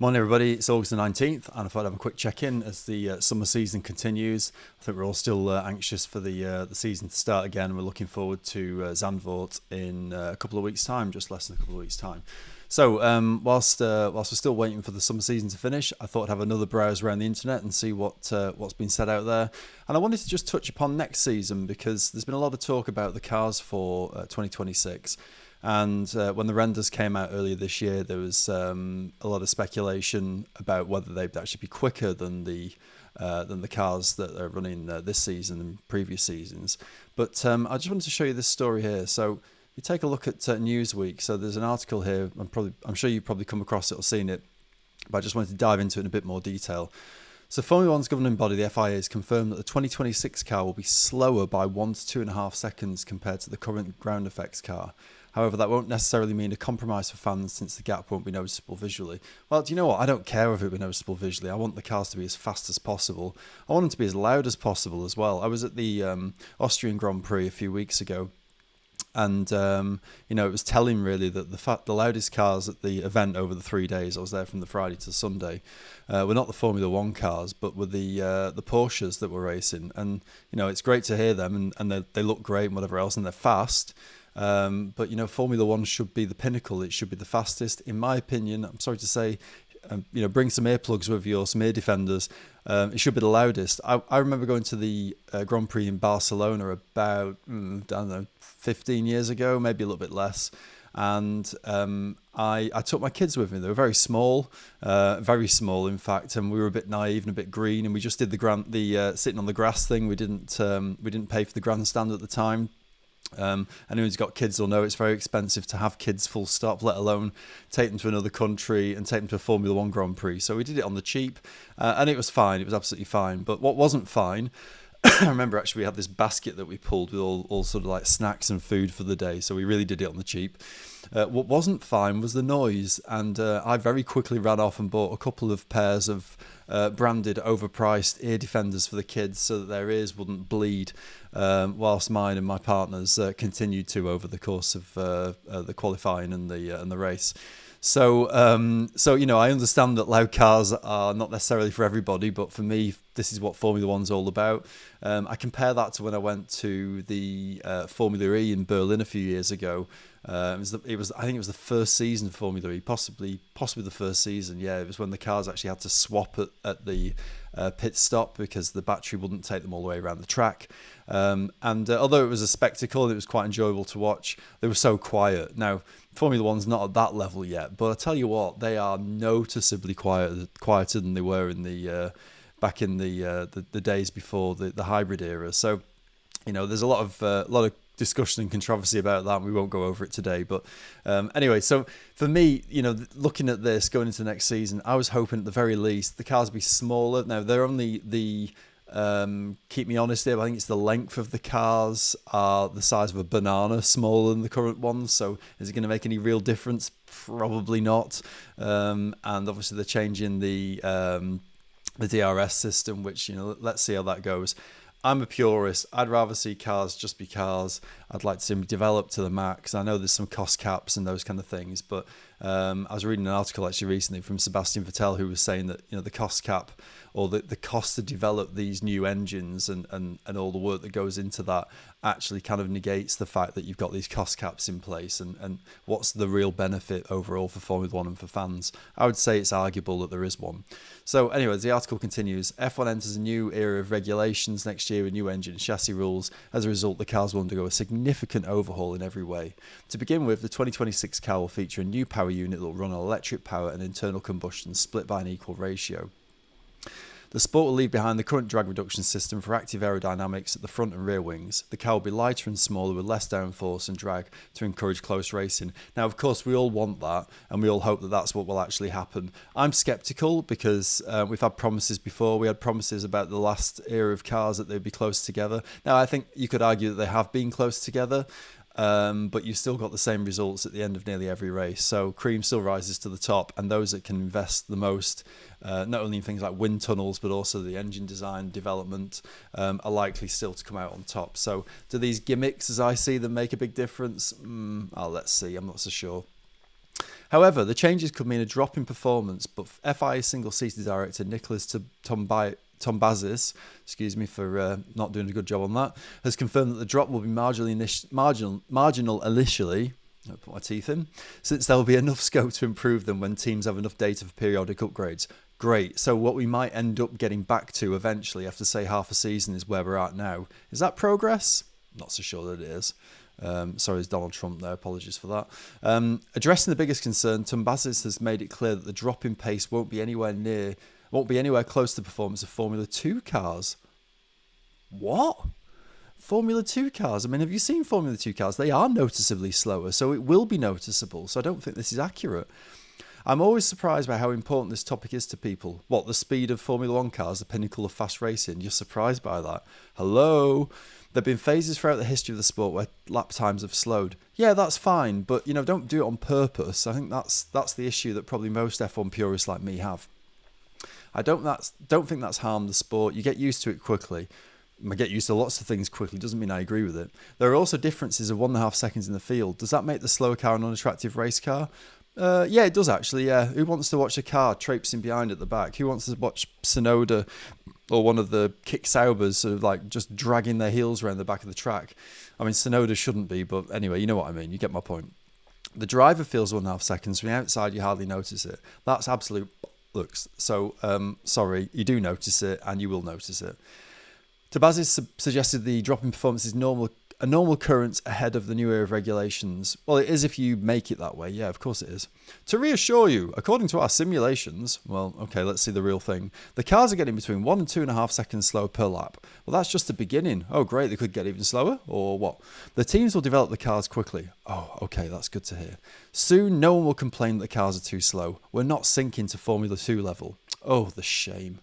Morning, everybody. It's August the 19th, and I thought I'd have a quick check-in as the summer season continues. I think we're all still anxious for the season to start again. We're looking forward to Zandvoort in a couple of weeks' time, just less than a couple of weeks' time. So, whilst we're still waiting for the summer season to finish, I thought I'd have another browse around the internet and see what's been said out there. And I wanted to just touch upon next season because there's been a lot of talk about the cars for 2026. And when the renders came out earlier this year, there was a lot of speculation about whether they'd actually be quicker than the cars that are running this season and previous seasons. But I just wanted to show you this story here. So you take a look at Newsweek. So there's an article here. I'm sure you've probably come across it or seen it, but I just wanted to dive into it in a bit more detail. So Formula One's governing body, the FIA, has confirmed that the 2026 car will be slower by 1 to 2.5 seconds compared to the current ground effects car. However, that won't necessarily mean a compromise for fans since the gap won't be noticeable visually. Well, do you know what? I don't care if it be noticeable visually. I want the cars to be as fast as possible. I want them to be as loud as possible as well. I was at the Austrian Grand Prix a few weeks ago, and it was telling really that the loudest cars at the event over the 3 days, I was there from the Friday to the Sunday, were not the Formula One cars, but were the Porsches that were racing. And it's great to hear them, and they look great and whatever else, and they're fast. But Formula One should be the pinnacle. It should be the fastest, in my opinion. I'm sorry to say, bring some earplugs with you or some ear defenders. It should be the loudest. I remember going to the Grand Prix in Barcelona about, I don't know, 15 years ago, maybe a little bit less. And I took my kids with me. They were very small in fact, and we were a bit naive and a bit green. And we just did the sitting on the grass thing. We didn't pay for the grandstand at the time. Anyone who's got kids will know it's very expensive to have kids full stop, let alone take them to another country and take them to a Formula One Grand Prix. So we did it on the cheap, and it was fine. It was absolutely fine. But what wasn't fine, I remember actually we had this basket that we pulled with all sort of like snacks and food for the day. So we really did it on the cheap. What wasn't fine was the noise, and I very quickly ran off and bought a couple of pairs of branded, overpriced ear defenders for the kids so that their ears wouldn't bleed, whilst mine and my partners continued to over the course of the qualifying and the race. So I understand that loud cars are not necessarily for everybody, but for me, this is what Formula One's all about. I compare that to when I went to the Formula E in Berlin a few years ago. I think it was the first season of Formula E, possibly the first season. Yeah, it was when the cars actually had to swap at the pit stop because the battery wouldn't take them all the way around the track. And although it was a spectacle and it was quite enjoyable to watch, they were so quiet. Now, Formula One's not at that level yet, but I tell you what, they are noticeably quieter than they were in the back in the days before the hybrid era. So, there's a lot of discussion and controversy about that, and we won't go over it today. But anyway, so for me, looking at this going into next season, I was hoping at the very least the cars be smaller. Now they're only keep me honest here, but I think it's the length of the cars are the size of a banana, smaller than the current ones. So is it going to make any real difference? Probably not. And obviously they're changing the DRS system, which let's see how that goes. I'm a purist. I'd rather see cars just be cars. I'd like to see them develop to the max. I know there's some cost caps and those kind of things, but I was reading an article actually recently from Sebastian Vettel who was saying that the cost cap or the cost to develop these new engines and all the work that goes into that actually kind of negates the fact that you've got these cost caps in place and what's the real benefit overall for Formula One and for fans. I would say it's arguable that there is one. So anyways, the article continues. F1 enters a new era of regulations next year with new engine and chassis rules. As a result, the cars will undergo a significant overhaul in every way. To begin with, the 2026 car will feature a new power unit that will run on electric power and internal combustion split by an equal ratio. The Sport will leave behind the current drag reduction system for active aerodynamics at the front and rear wings. The car will be lighter and smaller with less downforce and drag to encourage close racing. Now, of course, we all want that and we all hope that that's what will actually happen. I'm sceptical because we've had promises before. We had promises about the last era of cars that they'd be close together. Now, I think you could argue that they have been close together. But you've still got the same results at the end of nearly every race. So cream still rises to the top, and those that can invest the most, not only in things like wind tunnels, but also the engine design development, are likely still to come out on top. So do these gimmicks, as I see them, make a big difference? Let's see. I'm not so sure. However, the changes could mean a drop in performance, but FIA single-seater director Nikolas Tombazis, excuse me for not doing a good job on that, has confirmed that the drop will be marginal initially. I'll put my teeth in, since there will be enough scope to improve them when teams have enough data for periodic upgrades. Great. So what we might end up getting back to eventually after, say, half a season is where we're at now. Is that progress? Not so sure that it is. Sorry, it's Donald Trump there. Apologies for that. Addressing the biggest concern, Tombazis has made it clear that the drop in pace won't be anywhere close to the performance of Formula 2 cars. What? Formula 2 cars? I mean, have you seen Formula 2 cars? They are noticeably slower, so it will be noticeable. So I don't think this is accurate. I'm always surprised by how important this topic is to people. What, the speed of Formula 1 cars, the pinnacle of fast racing? You're surprised by that? Hello? There have been phases throughout the history of the sport where lap times have slowed. Yeah, that's fine, but don't do it on purpose. I think that's the issue that probably most F1 purists like me have. I don't think that's harmed the sport. You get used to it quickly. I get used to lots of things quickly. Doesn't mean I agree with it. There are also differences of 1.5 seconds in the field. Does that make the slower car an unattractive race car? Yeah, it does actually. Yeah, who wants to watch a car traipsing behind at the back? Who wants to watch Tsunoda or one of the Kick Saubers sort of like just dragging their heels around the back of the track? I mean, Tsunoda shouldn't be, but anyway, you know what I mean. You get my point. The driver feels 1.5 seconds. From the outside, you hardly notice it. That's absolute looks. So, sorry, you do notice it, and you will notice it. Tombazis suggested the drop in performance is a normal occurrence ahead of the new era of regulations. Well, it is if you make it that way. Yeah, of course it is. To reassure you, according to our simulations, well, okay, let's see the real thing. The cars are getting between 1 and 2.5 seconds slower per lap. Well, that's just the beginning. Oh, great, they could get even slower, or what? The teams will develop the cars quickly. Oh, okay, that's good to hear. Soon, no one will complain that the cars are too slow. We're not sinking to Formula 2 level. Oh, the shame.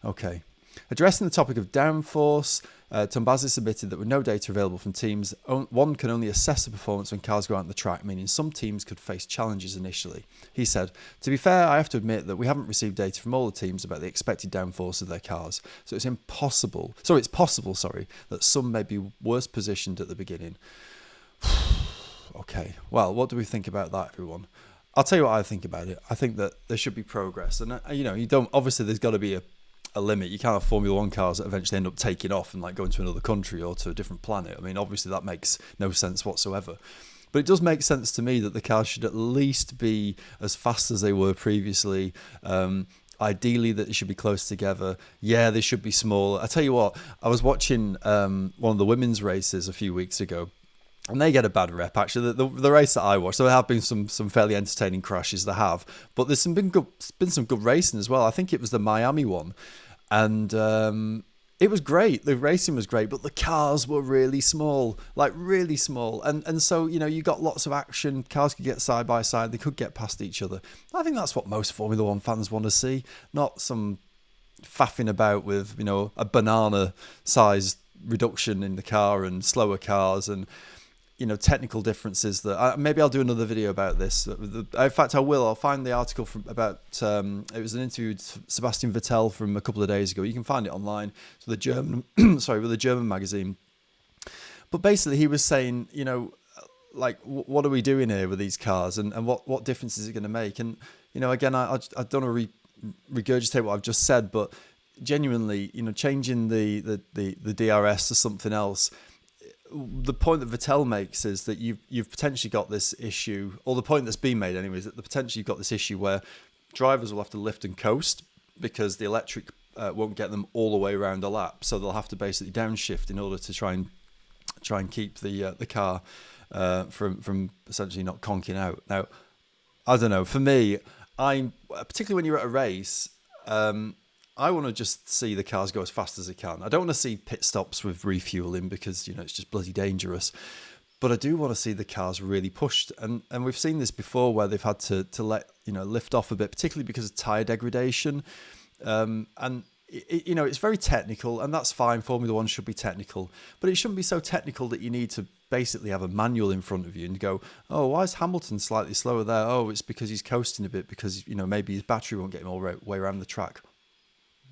Okay. Addressing the topic of downforce, Tombazis admitted that with no data available from teams, one can only assess the performance when cars go out on the track, meaning some teams could face challenges initially. He said, to be fair, I have to admit that we haven't received data from all the teams about the expected downforce of their cars, so it's possible, that some may be worse positioned at the beginning. Okay, well, what do we think about that, everyone? I'll tell you what I think about it. I think that there should be progress, and obviously there's got to be a limit. You can't have Formula 1 cars that eventually end up taking off and like going to another country or to a different planet. I mean, obviously that makes no sense whatsoever. But it does make sense to me that the cars should at least be as fast as they were previously. Ideally, that they should be close together. Yeah, they should be smaller. I tell you what, I was watching one of the women's races a few weeks ago, and they get a bad rep, actually. The race that I watched, there have been some fairly entertaining crashes, there have. But there's been some good racing as well. I think it was the Miami one. And it was great. The racing was great, but the cars were really small, like really small. And so, you got lots of action. Cars could get side by side. They could get past each other. I think that's what most Formula 1 fans want to see, not some faffing about with, a banana-sized reduction in the car and slower cars and technical differences that maybe I'll do another video about this. In fact, I will. I'll find the article about it was an interview with Sebastian Vettel from a couple of days ago. You can find it online. So the German, with a German magazine. But basically, he was saying, like, what are we doing here with these cars, and what difference is it going to make? And again, I don't want to regurgitate what I've just said, but genuinely, changing the DRS to something else. The point that Vettel makes is that you've potentially got this issue, or the point that's been made anyway, is that potentially you've got this issue where drivers will have to lift and coast because the electric won't get them all the way around a lap, so they'll have to basically downshift in order to try and keep the car from essentially not conking out. Now, I don't know. For me, particularly when you're at a race, I want to just see the cars go as fast as they can. I don't want to see pit stops with refueling because, it's just bloody dangerous. But I do want to see the cars really pushed. And we've seen this before where they've had to let, lift off a bit, particularly because of tyre degradation. It's very technical, and that's fine. Formula 1 should be technical. But it shouldn't be so technical that you need to basically have a manual in front of you and go, oh, why is Hamilton slightly slower there? Oh, it's because he's coasting a bit because, maybe his battery won't get him all the way around the track.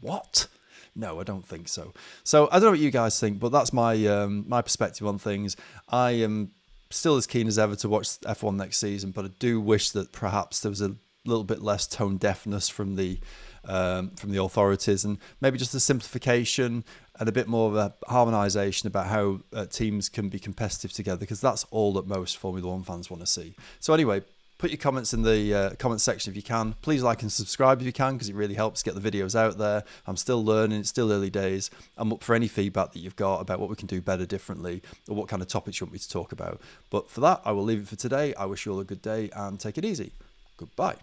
What? No, I don't think so. So I don't know what you guys think, but that's my my perspective on things. I am still as keen as ever to watch F1 next season, but I do wish that perhaps there was a little bit less tone deafness from the authorities, and maybe just a simplification and a bit more of a harmonisation about how teams can be competitive together, because that's all that most Formula One fans want to see. So anyway, put your comments in the comments section if you can. Please like and subscribe if you can, because it really helps get the videos out there. I'm still learning, it's still early days. I'm up for any feedback that you've got about what we can do better, differently, or what kind of topics you want me to talk about. But for that, I will leave it for today. I wish you all a good day and take it easy. Goodbye.